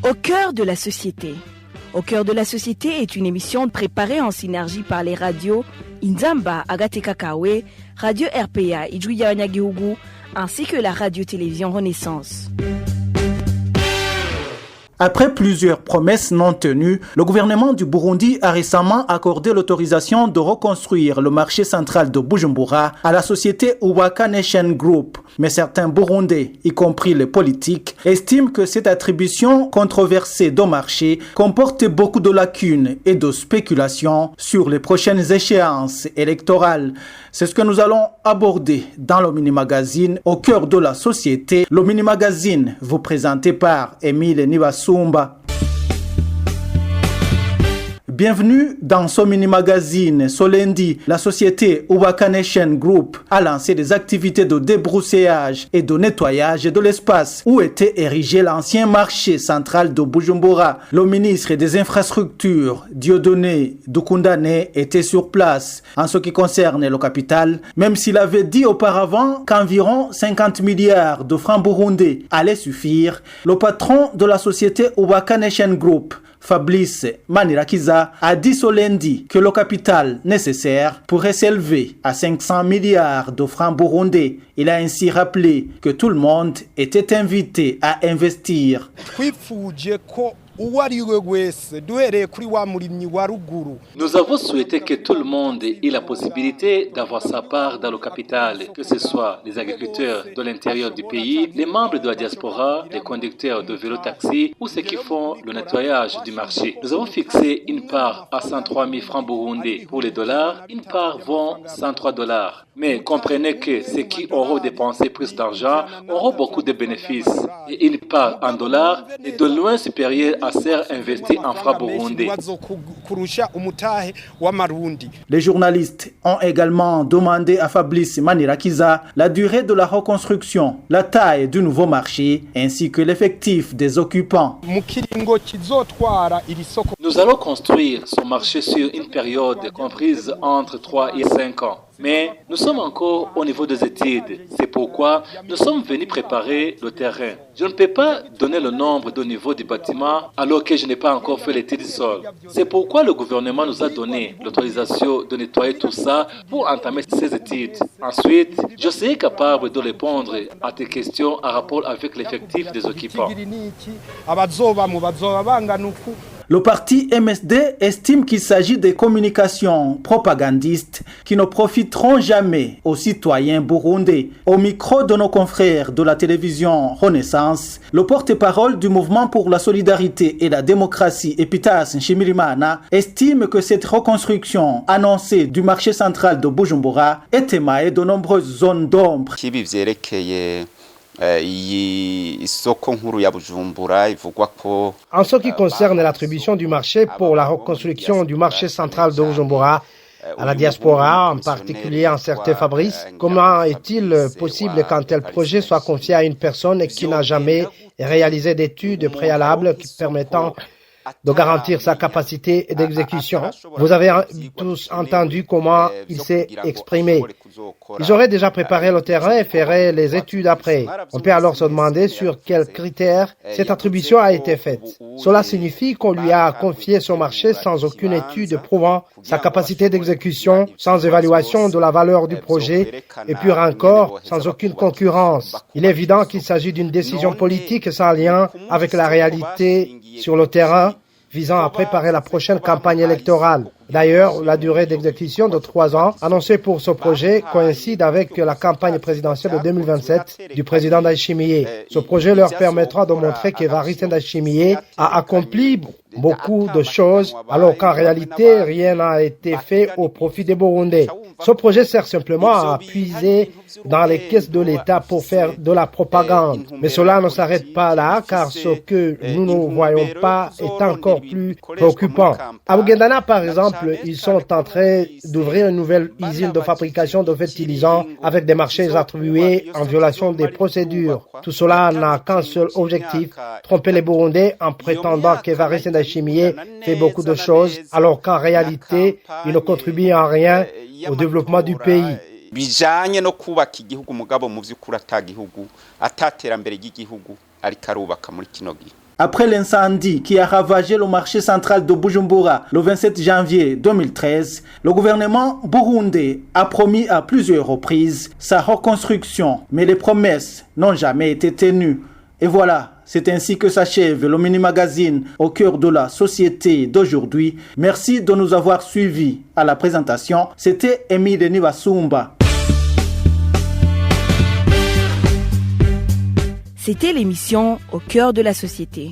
Au cœur de la société. Au cœur de la société est une émission préparée en synergie par les radios Inzamba Agateka Kawe, Radio RPA Ijouya Nyagihugu, ainsi que la radio-télévision Renaissance. Après plusieurs promesses non tenues, le gouvernement du Burundi a récemment accordé l'autorisation de reconstruire le marché central de Bujumbura à la société Ubaka Nation Group. Mais certains Burundais, y compris les politiques, estiment que cette attribution controversée de marché comporte beaucoup de lacunes et de spéculations sur les prochaines échéances électorales. C'est ce que nous allons aborder dans le mini-magazine Au cœur de la société. Le mini-magazine vous présenté par Émile Nibasumba. Bienvenue dans ce mini-magazine. Ce lundi, la société Ubaka Nation Group a lancé des activités de débroussaillage et de nettoyage de l'espace où était érigé l'ancien marché central de Bujumbura. Le ministre des Infrastructures, Dieudonné Dukundane, était sur place. En ce qui concerne le capital, même s'il avait dit auparavant qu'environ 50 milliards de francs burundais allaient suffire, le patron de la société Ubaka Nation Group, Fabrice Manirakiza, a dit ce lundi que le capital nécessaire pourrait s'élever à 500 milliards de francs burundais. Il a ainsi rappelé que tout le monde était invité à investir. Nous avons souhaité que tout le monde ait la possibilité d'avoir sa part dans le capital, que ce soit les agriculteurs de l'intérieur du pays, les membres de la diaspora, les conducteurs de vélo-taxi ou ceux qui font le nettoyage du marché. Nous avons fixé une part à 103 000 francs burundais. Pour les dollars, une part vaut 103 $. Mais comprenez que ceux qui auront dépensé plus d'argent auront beaucoup de bénéfices. Et une part en dollars est de loin supérieure à celle investie en francs burundais. Les journalistes ont également demandé à Fabrice Manirakiza la durée de la reconstruction, la taille du nouveau marché ainsi que l'effectif des occupants. Nous allons construire ce marché sur une période comprise entre 3 et 5 ans. Mais nous sommes encore au niveau des études. C'est pourquoi nous sommes venus préparer le terrain. Je ne peux pas donner le nombre de niveaux du bâtiment alors que je n'ai pas encore fait l'étude du sol. C'est pourquoi le gouvernement nous a donné l'autorisation de nettoyer tout ça pour entamer ces études. Ensuite, je serai capable de répondre à tes questions en rapport avec l'effectif des occupants. Le parti MSD estime qu'il s'agit de communications propagandistes qui ne profiteront jamais aux citoyens burundais. Au micro de nos confrères de la télévision Renaissance, le porte-parole du mouvement pour la solidarité et la démocratie, Epitas Nshimirimana, estime que cette reconstruction annoncée du marché central de Bujumbura est émaillée de nombreuses zones d'ombre. En ce qui concerne l'attribution du marché pour la reconstruction du marché central de Bujumbura à la diaspora, en particulier en certain Fabrice, comment est-il possible qu'un tel projet soit confié à une personne qui n'a jamais réalisé d'études préalables permettant de garantir sa capacité d'exécution? Vous avez tous entendu comment il s'est exprimé. Ils auraient déjà préparé le terrain et feraient les études après. On peut alors se demander sur quels critères cette attribution a été faite. Cela signifie qu'on lui a confié son marché sans aucune étude prouvant sa capacité d'exécution, sans évaluation de la valeur du projet et puis encore sans aucune concurrence. Il est évident qu'il s'agit d'une décision politique sans lien avec la réalité sur le terrain, visant à préparer la prochaine campagne électorale. D'ailleurs, la durée d'exécution de 3 ans annoncée pour ce projet coïncide avec la campagne présidentielle de 2027 du président Ndayishimiye. Ce projet leur permettra de montrer qu'Evariste Ndayishimiye a accompli beaucoup de choses, alors qu'en réalité, rien n'a été fait au profit des Burundais. Ce projet sert simplement à puiser dans les caisses de l'État pour faire de la propagande. Mais cela ne s'arrête pas là, car ce que nous ne voyons pas est encore plus préoccupant. À Bugendana, par exemple, ils sont en train d'ouvrir une nouvelle usine de fabrication de fertilisants avec des marchés attribués en violation des procédures. Tout cela n'a qu'un seul objectif, tromper les Burundais en prétendant qu'Evariste Ndayishimiye fait beaucoup de choses, alors qu'en réalité, il ne contribue en rien au développement du pays. bijanye no kubaka igihugu mugabo mu vy'ukuri atagihugu ataterambere ry'igihugu ariko arubaka muri kino gihe. Après l'incendie qui a ravagé le marché central de Bujumbura le 27 janvier 2013, le gouvernement burundais a promis à plusieurs reprises sa reconstruction, mais les promesses n'ont jamais été tenues. Et voilà, c'est ainsi que s'achève le mini-magazine au cœur de la société d'aujourd'hui. Merci de nous avoir suivis. À la présentation, c'était Émile Nibasumba. C'était l'émission Au cœur de la société.